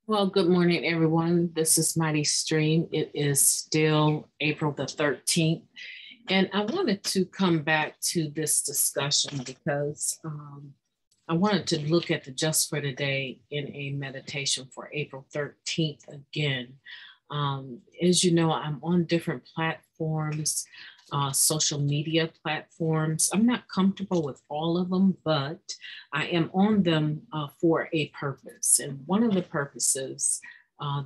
Well, good morning, everyone. This is MightyStream. It is still April the 13th. And I wanted to come back to this discussion because I wanted to look at the just for today in a meditation for April 13th again. As you know, I'm on different platforms, social media platforms. I'm not comfortable with all of them, but I am on them for a purpose. And one of the purposes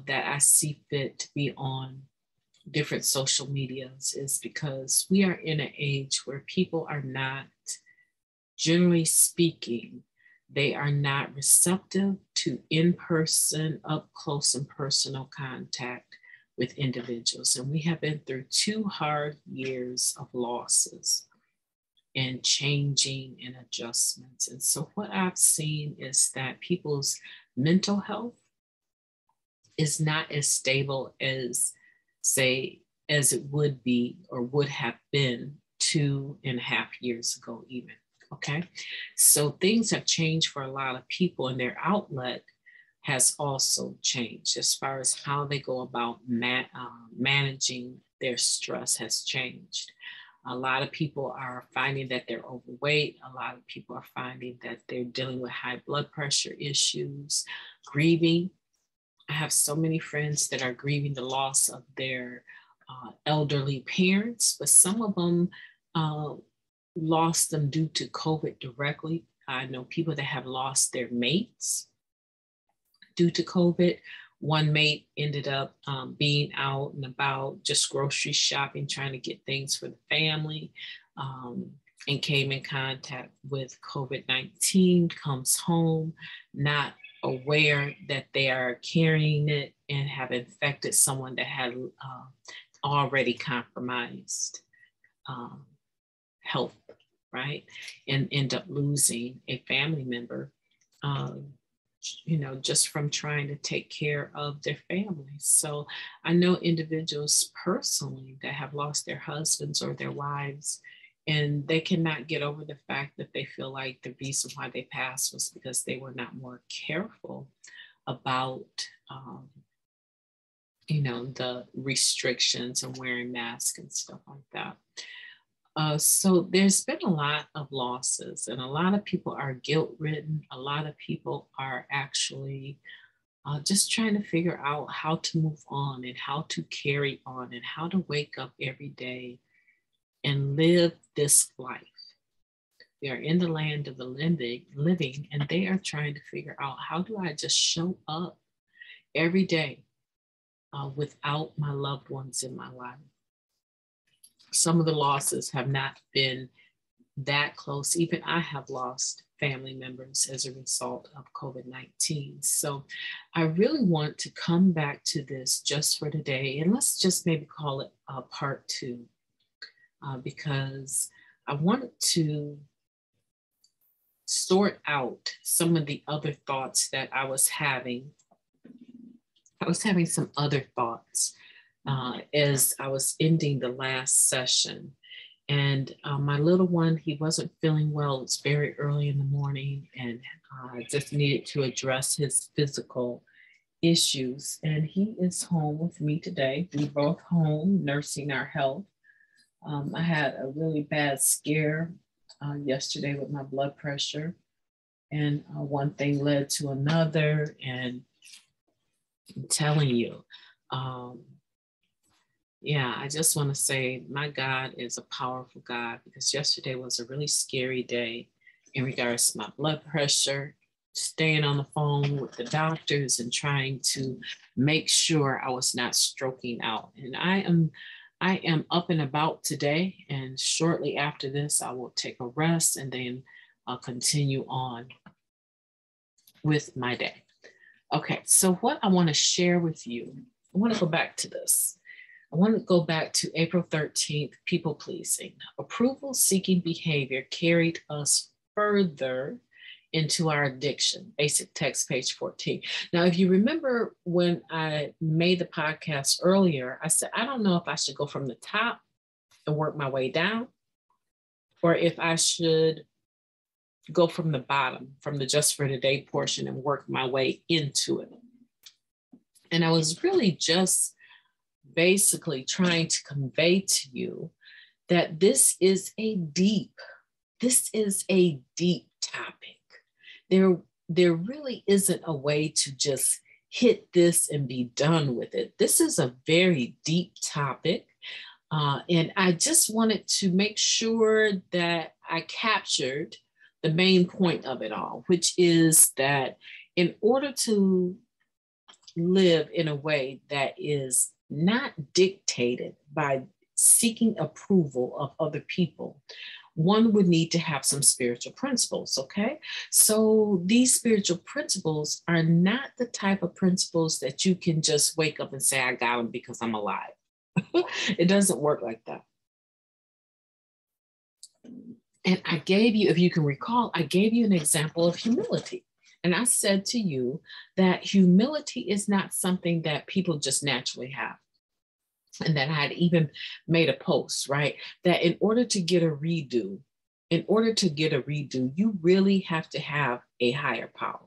that I see fit to be on different social medias is because we are in an age where people are not, generally speaking, they are not receptive to in-person, up close and personal contact with individuals. And we have been through 2 hard years of losses and changing and adjustments. And so what I've seen is that people's mental health is not as stable as, say, as it would be or would have been 2.5 years ago, even. Okay. So things have changed for a lot of people, and their outlet has also changed as far as how they go about managing their stress has changed. A lot of people are finding that they're overweight. A lot of people are finding that they're dealing with high blood pressure issues, grieving. I have so many friends that are grieving the loss of their elderly parents, but some of them lost them due to COVID directly. I know people that have lost their mates due to COVID. One mate ended up being out and about, just grocery shopping, trying to get things for the family, and came in contact with COVID-19, comes home, not aware that they are carrying it and have infected someone that had already compromised health, right? And end up losing a family member, just from trying to take care of their families. So I know individuals personally that have lost their husbands or their wives, and they cannot get over the fact that they feel like the reason why they passed was because they were not more careful about the restrictions and wearing masks and stuff like that. So there's been a lot of losses, and a lot of people are guilt-ridden. A lot of people are actually just trying to figure out how to move on and how to carry on and how to wake up every day and live this life. We are in the land of the living, and they are trying to figure out, how do I just show up every day without my loved ones in my life? Some of the losses have not been that close. Even I have lost family members as a result of COVID-19. So I really want to come back to this just for today. And let's just maybe call it part two, because I wanted to sort out some of the other thoughts that I was having. I was having some other thoughts as I was ending the last session. And my little one, he wasn't feeling well. It's very early in the morning, and I just needed to address his physical issues. And he is home with me today. We're both home nursing our health. I had a really bad scare yesterday with my blood pressure, and one thing led to another. And I'm telling you, I just want to say my God is a powerful God, because yesterday was a really scary day in regards to my blood pressure, staying on the phone with the doctors and trying to make sure I was not stroking out. And I am up and about today, and shortly after this, I will take a rest and then I'll continue on with my day. Okay, so what I want to share with you, I want to go back to this. I want to go back to April 13th, people pleasing. Approval seeking behavior carried us further into our addiction. Basic text, page 14. Now, if you remember when I made the podcast earlier, I said, I don't know if I should go from the top and work my way down, or if I should go from the bottom, from the just for today portion, and work my way into it. And I was really just basically trying to convey to you that this is a deep topic. There really isn't a way to just hit this and be done with it. This is a very deep topic. And I just wanted to make sure that I captured the main point of it all, which is that in order to live in a way that is not dictated by seeking approval of other people, one would need to have some spiritual principles, okay? So these spiritual principles are not the type of principles that you can just wake up and say, I got them because I'm alive. It doesn't work like that. And I gave you, if you can recall, I gave you an example of humility. And I said to you that humility is not something that people just naturally have. And that I had even made a post, right? That in order to get a redo, you really have to have a higher power.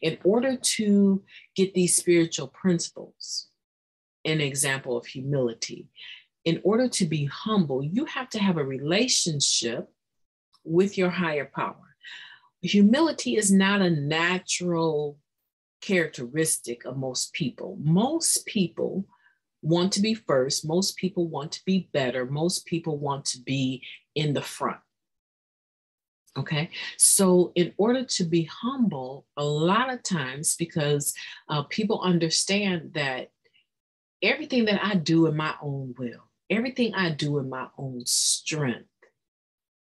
In order to get these spiritual principles, an example of humility, in order to be humble, you have to have a relationship with your higher power. Humility is not a natural characteristic of most people. Most people want to be first. Most people want to be better. Most people want to be in the front. Okay, so in order to be humble, a lot of times, because people understand that everything that I do in my own will, everything I do in my own strength,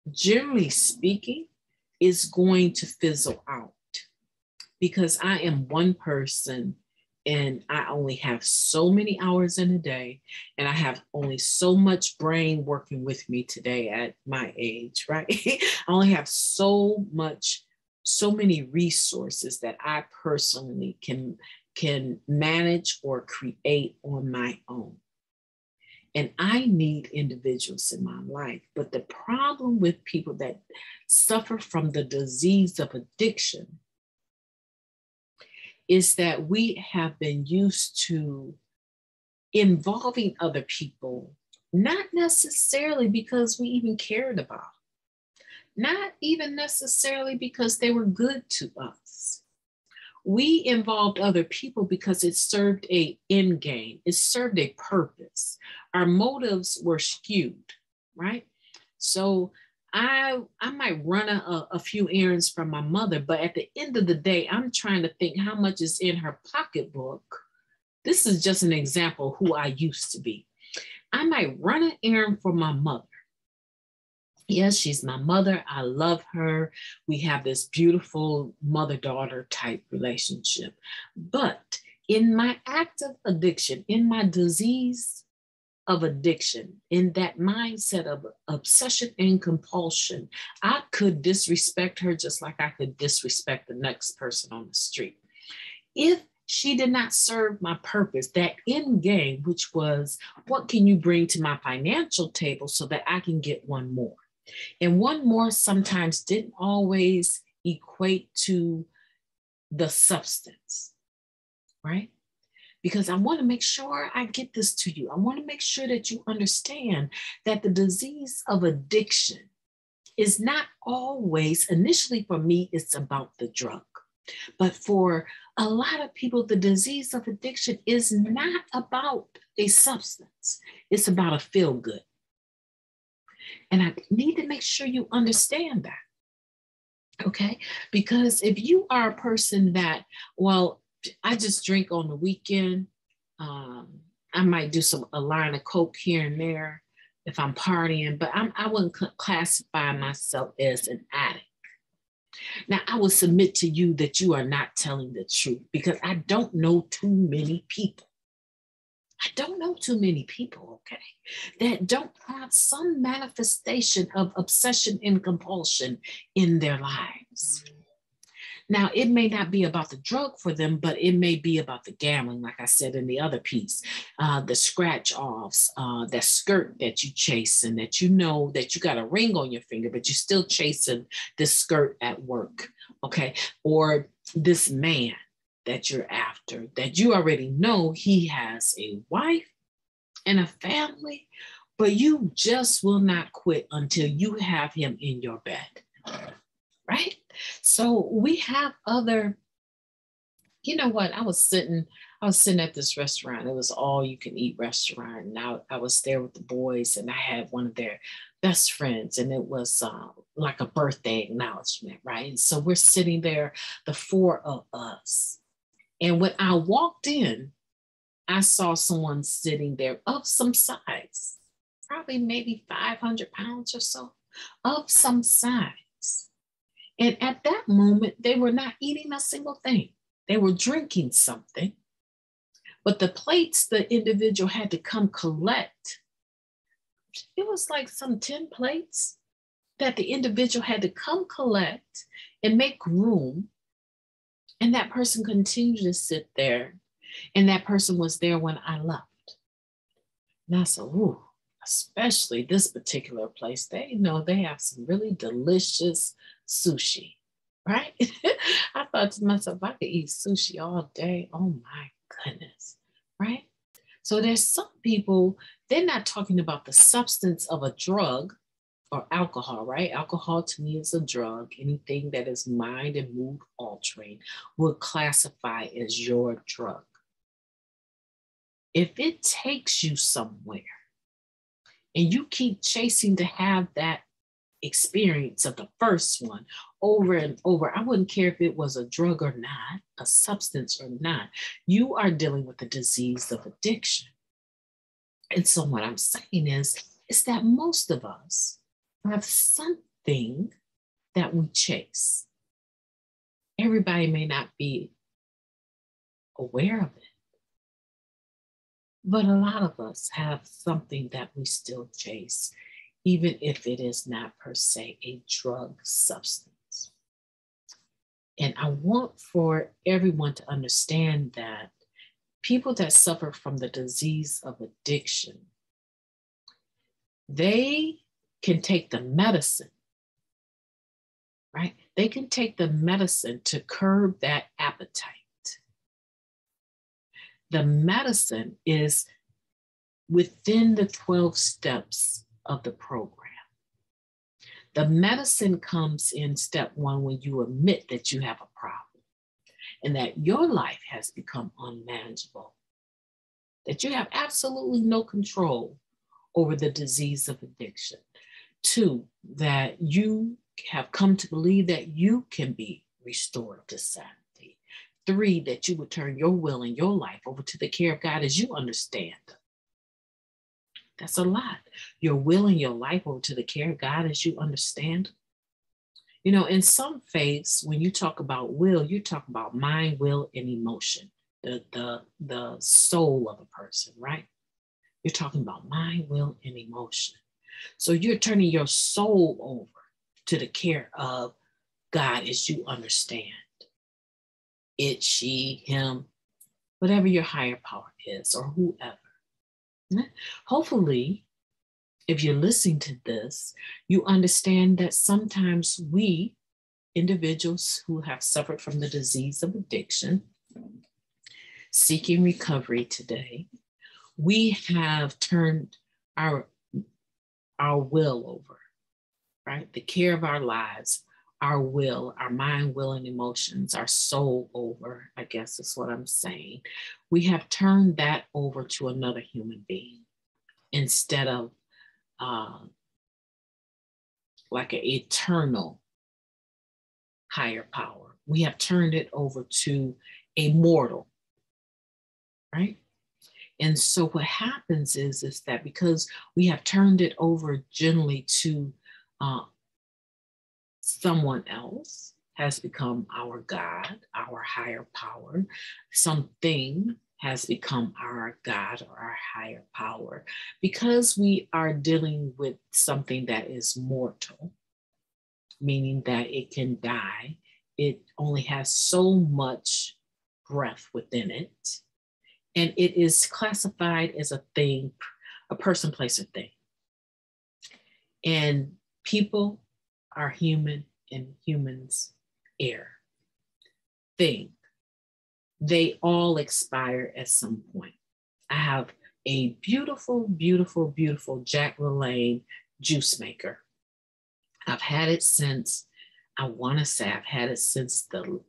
generally speaking, is going to fizzle out because I am one person and I only have so many hours in a day and I have only so much brain working with me today at my age, right? I only have so many resources that I personally can manage or create on my own. And I need individuals in my life. But the problem with people that suffer from the disease of addiction is that we have been used to involving other people, not necessarily because we even cared about them, not even necessarily because they were good to us. We involved other people because it served an end game. It served a purpose. Our motives were skewed, right? So I might run a few errands for my mother, but at the end of the day, I'm trying to think how much is in her pocketbook. This is just an example of who I used to be. I might run an errand for my mother. Yes, she's my mother. I love her. We have this beautiful mother-daughter type relationship. But in my act of addiction, in my disease of addiction, in that mindset of obsession and compulsion, I could disrespect her just like I could disrespect the next person on the street. If she did not serve my purpose, that end game, which was, what can you bring to my financial table so that I can get one more? And one more sometimes didn't always equate to the substance, right? Because I want to make sure I get this to you. I want to make sure that you understand that the disease of addiction is not always, initially for me, it's about the drug. But for a lot of people, the disease of addiction is not about a substance. It's about a feel good. And I need to make sure you understand that, okay? Because if you are a person that, well, I just drink on the weekend, I might do a line of Coke here and there if I'm partying, but I wouldn't classify myself as an addict. Now, I will submit to you that you are not telling the truth because I don't know too many people. I don't know too many people, okay, that don't have some manifestation of obsession and compulsion in their lives. Now, it may not be about the drug for them, but it may be about the gambling, like I said in the other piece, the scratch offs, that skirt that you chasing, that you know that you got a ring on your finger, but you're still chasing this skirt at work, okay, or this man that you're after. after that you already know he has a wife and a family, but you just will not quit until you have him in your bed, right? So we have other, you know what? I was sitting at this restaurant. It was all you can eat restaurant. And I was there with the boys, and I had one of their best friends, and it was like a birthday acknowledgement, right? And so we're sitting there, the four of us. And when I walked in, I saw someone sitting there of some size, probably maybe 500 pounds or so, of some size. And at that moment, they were not eating a single thing. They were drinking something, but the plates the individual had to come collect, it was like some 10 plates that the individual had to come collect and make room. And that person continued to sit there. And that person was there when I left. And I said, ooh, especially this particular place, they know they have some really delicious sushi, right? I thought to myself, I could eat sushi all day. Oh my goodness, right? So there's some people, they're not talking about the substance of a drug or alcohol, right? Alcohol to me is a drug. Anything that is mind and mood altering will classify as your drug. If it takes you somewhere and you keep chasing to have that experience of the first one over and over, I wouldn't care if it was a drug or not, a substance or not, you are dealing with the disease of addiction. And so what I'm saying is that most of us have something that we chase. Everybody may not be aware of it, but a lot of us have something that we still chase, even if it is not per se a drug substance. And I want for everyone to understand that people that suffer from the disease of addiction, they can take the medicine, right? They can take the medicine to curb that appetite. The medicine is within the 12 steps of the program. The medicine comes in step 1 when you admit that you have a problem and that your life has become unmanageable, that you have absolutely no control over the disease of addiction. 2, that you have come to believe that you can be restored to sanity. 3, that you would turn your will and your life over to the care of God as you understand. That's a lot. Your will and your life over to the care of God as you understand. You know, in some faiths, when you talk about will, you talk about mind, will, and emotion, the soul of a person, right? You're talking about mind, will, and emotion. So you're turning your soul over to the care of God as you understand. It, she, him, whatever your higher power is, or whoever. Hopefully, if you're listening to this, you understand that sometimes we, individuals who have suffered from the disease of addiction, seeking recovery today, we have turned our will over, right? The care of our lives, our will, our mind, will, and emotions, our soul over, I guess is what I'm saying. We have turned that over to another human being instead of like an eternal higher power. We have turned it over to a mortal, right? And so what happens is that because we have turned it over generally to someone else has become our God, our higher power. Something has become our God or our higher power. Because we are dealing with something that is mortal, meaning that it can die, it only has so much breath within it. And it is classified as a thing, a person, place, or thing. And people are human and humans err. Thing, they all expire at some point. I have a beautiful, beautiful, beautiful Jack LaLanne juice maker. I've had it since, I want to say I've had it since the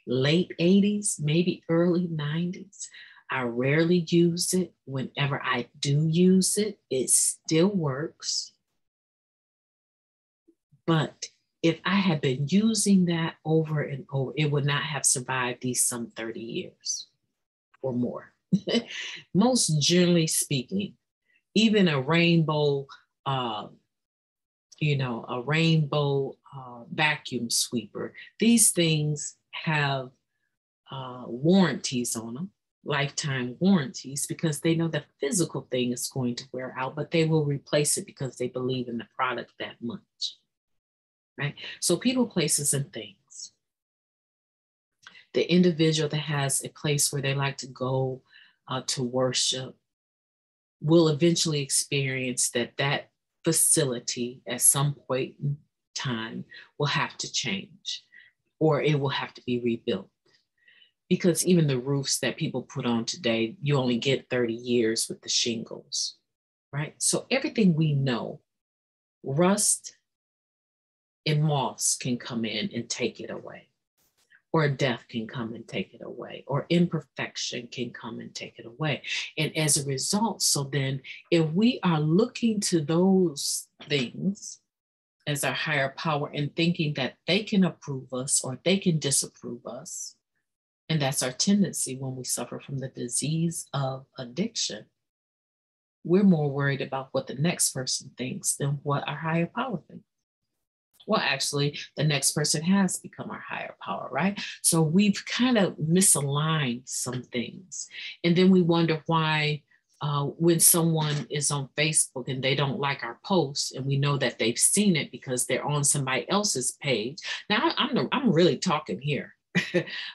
late 80s, maybe early 90s. I rarely use it. Whenever I do use it, it still works. But if I had been using that over and over, it would not have survived these some 30 years or more. Most generally speaking, even a rainbow, a rainbow vacuum sweeper, these things have warranties on them, lifetime warranties, because they know the physical thing is going to wear out, but they will replace it because they believe in the product that much, right? So people, places, and things. The individual that has a place where they like to go to worship will eventually experience that facility at some point in time will have to change, or it will have to be rebuilt. Because even the roofs that people put on today, you only get 30 years with the shingles, right? So everything we know, rust and moths can come in and take it away, or death can come and take it away, or imperfection can come and take it away. And as a result, so then if we are looking to those things as our higher power and thinking that they can approve us or they can disapprove us, and that's our tendency when we suffer from the disease of addiction, we're more worried about what the next person thinks than what our higher power thinks. Well, actually, the next person has become our higher power, right? So we've kind of misaligned some things. And then we wonder why when someone is on Facebook and they don't like our posts, and we know that they've seen it because they're on somebody else's page. Now, I'm really talking here.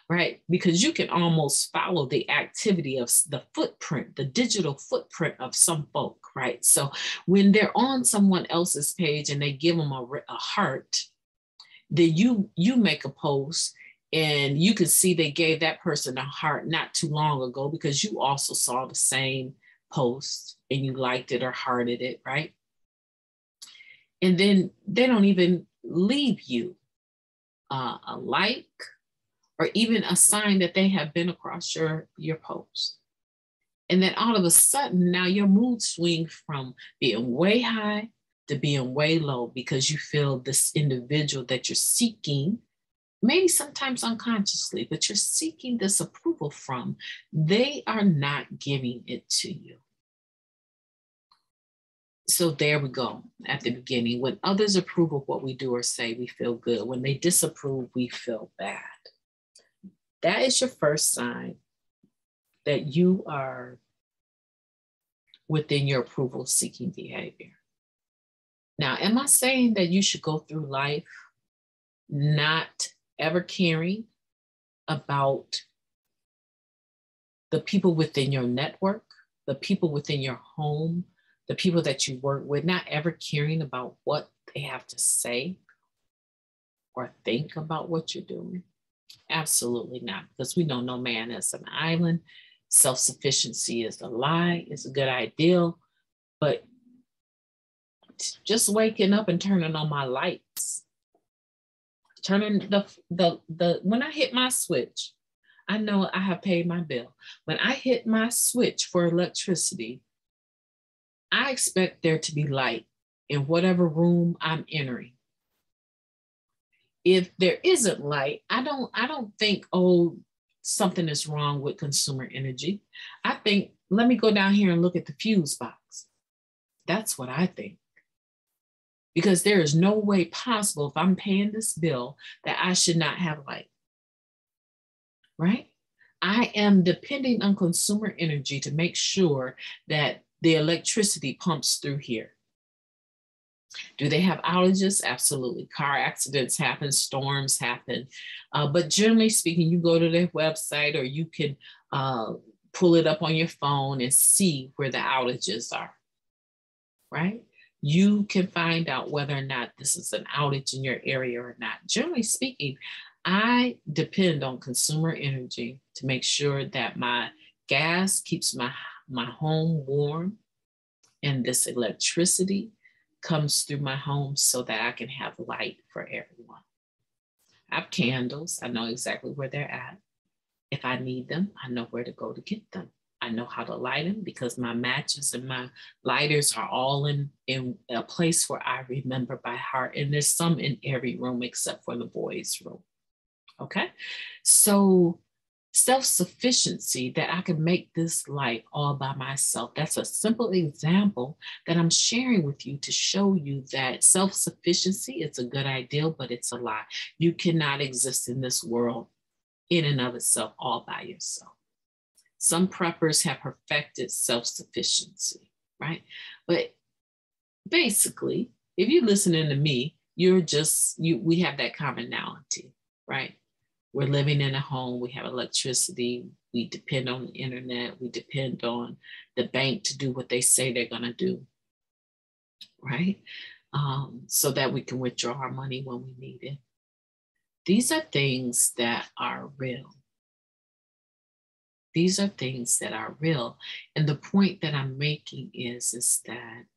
Right? Because you can almost follow the activity of the footprint, the digital footprint of some folk, right? So when they're on someone else's page and they give them a heart, then you make a post and you can see they gave that person a heart not too long ago because you also saw the same post and you liked it or hearted it, right? And then they don't even leave you a like, or even a sign that they have been across your post. And then all of a sudden, now your mood swings from being way high to being way low because you feel this individual that you're seeking, maybe sometimes unconsciously, but you're seeking this approval from, they are not giving it to you. So there we go at the beginning. When others approve of what we do or say, we feel good. When they disapprove, we feel bad. That is your first sign that you are within your approval-seeking behavior. Now, am I saying that you should go through life not ever caring about the people within your network, the people within your home, the people that you work with, not ever caring about what they have to say or think about what you're doing? Absolutely not, because we know no man is an island. Self-sufficiency is a lie. It's a good ideal, but just waking up and turning on my lights, turning when I hit my switch, I know I have paid my bill. When I hit my switch for electricity, I expect there to be light in whatever room I'm entering. If there isn't light, I don't think, oh, something is wrong with consumer energy. I think, let me go down here and look at the fuse box. That's what I think. Because there is no way possible, if I'm paying this bill, that I should not have light, right? I am depending on consumer energy to make sure that the electricity pumps through here. Do they have outages? Absolutely. Car accidents happen, storms happen. But generally speaking, you go to their website or you can pull it up on your phone and see where the outages are, right? You can find out whether or not this is an outage in your area or not. Generally speaking, I depend on consumer energy to make sure that my gas keeps my home warm, and this electricity comes through my home so that I can have light for everyone. I have candles. I know exactly where they're at. If I need them, I know where to go to get them. I know how to light them because my matches and my lighters are all in a place where I remember by heart. And there's some in every room except for the boys' room. Okay. So self-sufficiency, that I can make this light all by myself. That's a simple example that I'm sharing with you to show you that self-sufficiency is a good ideal, but it's a lie. You cannot exist in this world in and of itself all by yourself. Some preppers have perfected self-sufficiency, right? But basically, if you're listening to me, we have that commonality, right? We're living in a home, we have electricity, we depend on the internet, we depend on the bank to do what they say they're gonna do, right? So that we can withdraw our money when we need it. These are things that are real. These are things that are real. And the point that I'm making is that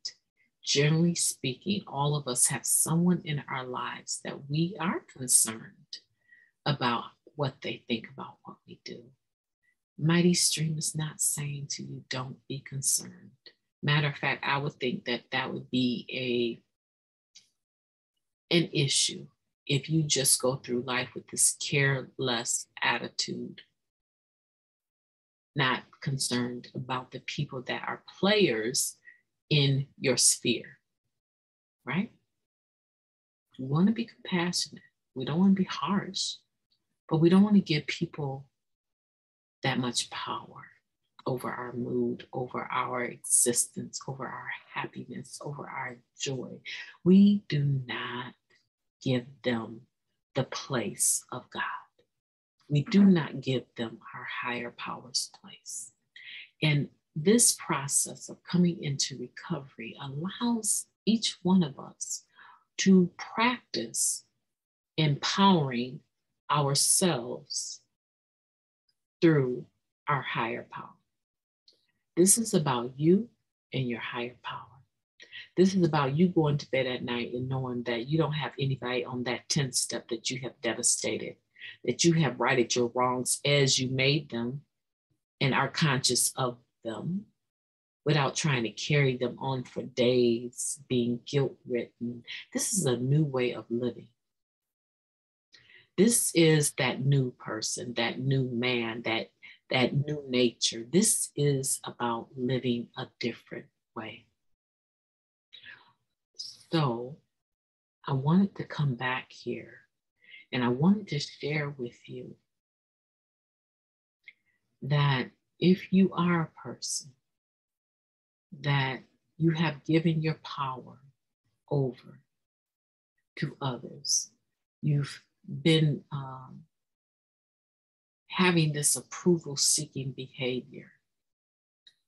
generally speaking, all of us have someone in our lives that we are concerned about what they think about what we do. MightyStream is not saying to you, don't be concerned. Matter of fact, I would think that that would be an issue if you just go through life with this careless attitude, not concerned about the people that are players in your sphere, right? We want to be compassionate. We don't want to be harsh, but we don't want to give people that much power over our mood, over our existence, over our happiness, over our joy. We do not give them the place of God. We do not give them our higher powers place. And this process of coming into recovery allows each one of us to practice empowering ourselves through our higher power. This is about you and your higher power. This is about you going to bed at night and knowing that you don't have anybody on that 10th step that you have devastated, that you have righted your wrongs as you made them and are conscious of them without trying to carry them on for days, being guilt-ridden. This is a new way of living. This is that new person, that new man, that new nature. This is about living a different way. So I wanted to come back here and I wanted to share with you that if you are a person that you have given your power over to others, you've been having this approval-seeking behavior,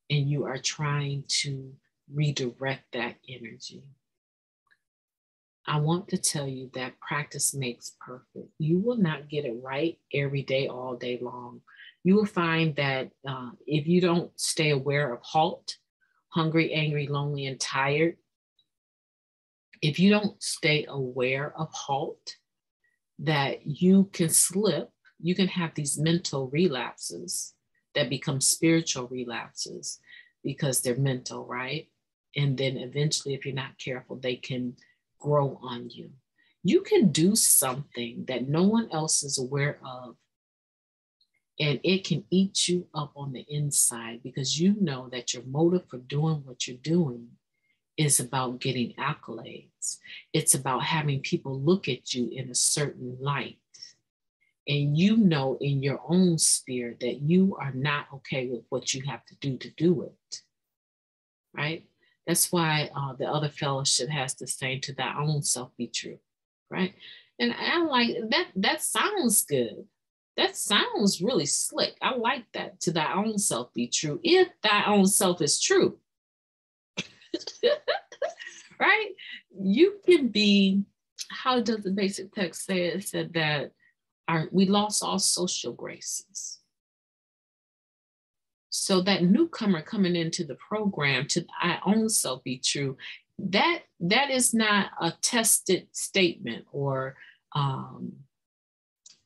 and you are trying to redirect that energy. I want to tell you that practice makes perfect. You will not get it right every day, all day long. You will find that if you don't stay aware of HO.O.D, hungry, angry, lonely, and tired, if you don't stay aware of HO.O.D, that you can slip, you can have these mental relapses that become spiritual relapses because they're mental, right? And then eventually, if you're not careful, they can grow on you. You can do something that no one else is aware of, and it can eat you up on the inside because you know that your motive for doing what you're doing is about getting accolades. It's about having people look at you in a certain light. And you know in your own spirit that you are not okay with what you have to do it, right? That's why the other fellowship has to say to thy own self be true, right? And I'm like, that sounds good. That sounds really slick. I like that. To thy own self be true. If thy own self is true, right? You can be, how does the basic text say it? It said that we lost all social graces. So that newcomer coming into the program to I own self be true, that is not a tested statement, or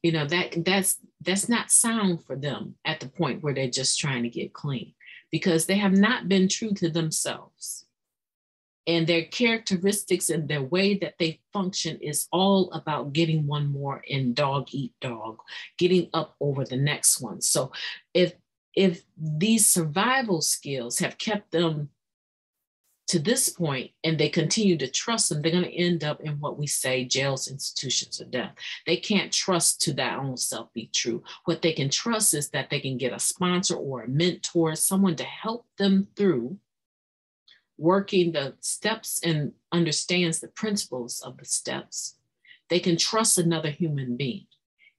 that's not sound for them at the point where they're just trying to get clean, because they have not been true to themselves. And their characteristics and their way that they function is all about getting one more and dog eat dog, getting up over the next one. So if these survival skills have kept them to this point and they continue to trust them, they're going to end up in what we say jails, institutions, or death. They can't trust to their own self be true. What they can trust is that they can get a sponsor or a mentor, someone to help them through working the steps and understands the principles of the steps. They can trust another human being.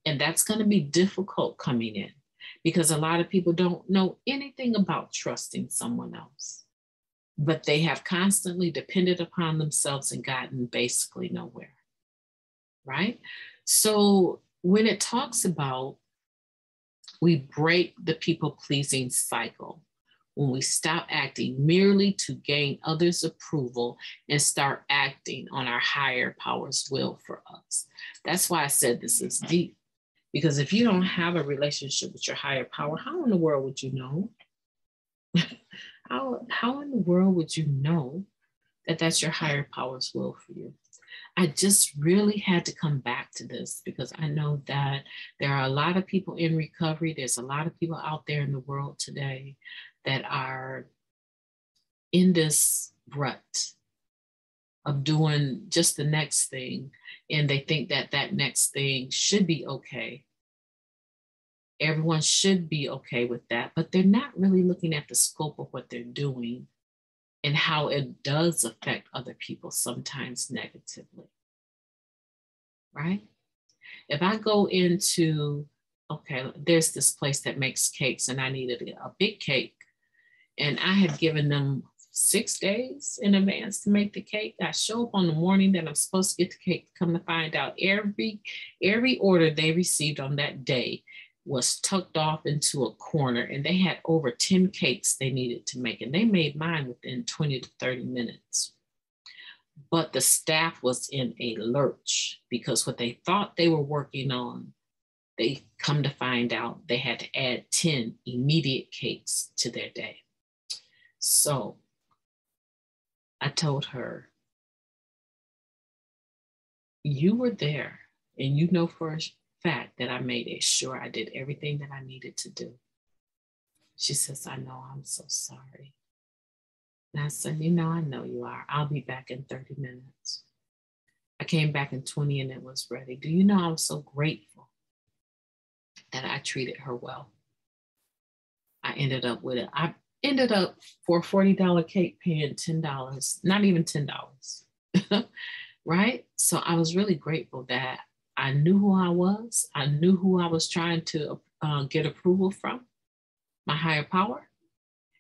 And that's going to be difficult coming in, because a lot of people don't know anything about trusting someone else, but they have constantly depended upon themselves and gotten basically nowhere, right? So when it talks about we break the people-pleasing cycle, when we stop acting merely to gain others' approval and start acting on our higher power's will for us. That's why I said this is deep, because if you don't have a relationship with your higher power, how in the world would you know? How in the world would you know that that's your higher power's will for you? I just really had to come back to this, because I know that there are a lot of people in recovery. There's a lot of people out there in the world today that are in this rut of doing just the next thing. And they think that that next thing should be okay. Everyone should be okay with that, but they're not really looking at the scope of what they're doing and how it does affect other people, sometimes negatively, right? If I go into, okay, there's this place that makes cakes and I needed a big cake, and I had given them 6 days in advance to make the cake. I show up on the morning that I'm supposed to get the cake, come to find out every order they received on that day was tucked off into a corner, and they had over 10 cakes they needed to make, and they made mine within 20 to 30 minutes. But the staff was in a lurch, because what they thought they were working on, they come to find out they had to add 10 immediate cakes to their day. So I told her, you were there and you know for a fact that I made sure I did everything that I needed to do. She says, I know, I'm so sorry. And I said, I know you are. I'll be back in 30 minutes. I came back in 20 and it was ready. Do you know, I was so grateful that I treated her well. I ended up with it. I ended up for a $40 cake paying $10, not even $10, right? So I was really grateful that I knew who I was. I knew who I was trying to get approval from, my higher power.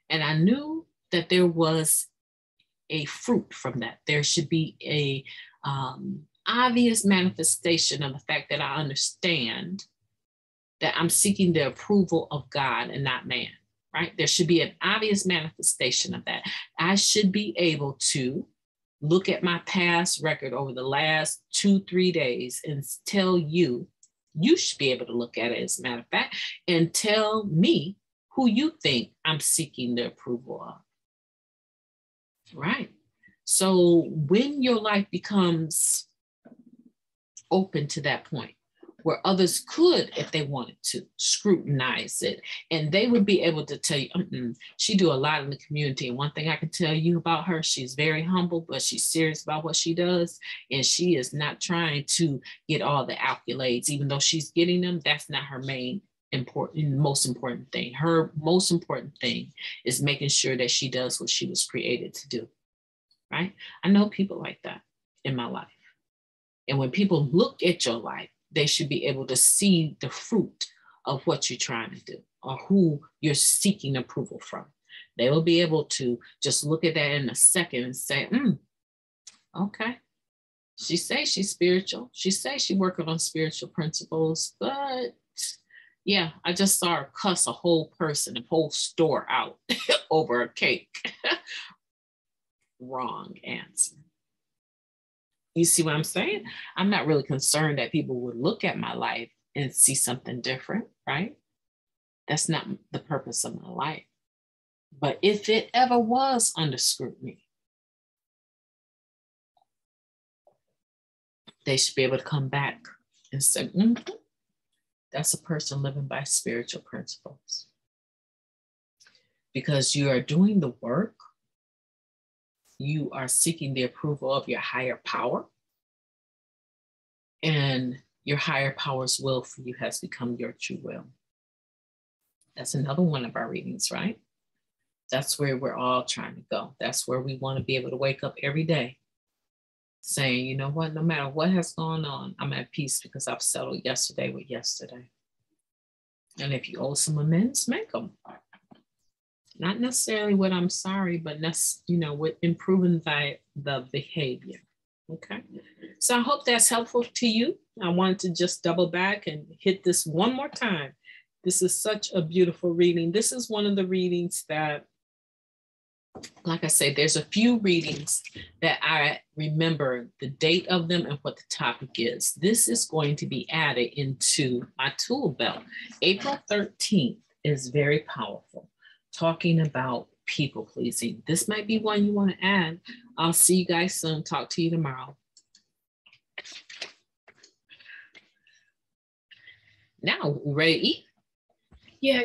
And I knew that there was a fruit from that. There should be a obvious manifestation of the fact that I understand that I'm seeking the approval of God and not man. Right? There should be an obvious manifestation of that. I should be able to look at my past record over the last 2-3 days and tell you should be able to look at it, as a matter of fact, and tell me who you think I'm seeking the approval of. Right? So when your life becomes open to that point, where others could, if they wanted to, scrutinize it. And they would be able to tell you, she do a lot in the community. And one thing I can tell you about her, she's very humble, but she's serious about what she does. And she is not trying to get all the accolades, even though she's getting them. That's not her most important thing. Her most important thing is making sure that she does what she was created to do, right? I know people like that in my life. And when people look at your life, they should be able to see the fruit of what you're trying to do or who you're seeking approval from. They will be able to just look at that in a second and say, okay, She says she's spiritual. She says she's working on spiritual principles, but yeah, I just saw her cuss a whole person, a whole store out over a cake. Wrong answer. You see what I'm saying? I'm not really concerned that people would look at my life and see something different, right? That's not the purpose of my life. But if it ever was under scrutiny, they should be able to come back and say, that's a person living by spiritual principles. Because you are doing the work, you are seeking the approval of your higher power, and your higher power's will for you has become your true will. That's another one of our readings, right? That's where we're all trying to go. That's where we want to be able to wake up every day saying, you know what, no matter what has gone on, I'm at peace because I've settled yesterday with yesterday. And if you owe some amends, make them. Not necessarily what I'm sorry, but that's, with improving the behavior. Okay. So I hope that's helpful to you. I wanted to just double back and hit this one more time. This is such a beautiful reading. This is one of the readings that, like I say, there's a few readings that I remember the date of them and what the topic is. This is going to be added into my tool belt. April 13th is very powerful, talking about people pleasing. This might be one you want to add. I'll see you guys soon. Talk to you tomorrow. Now, we ready to eat? Yeah.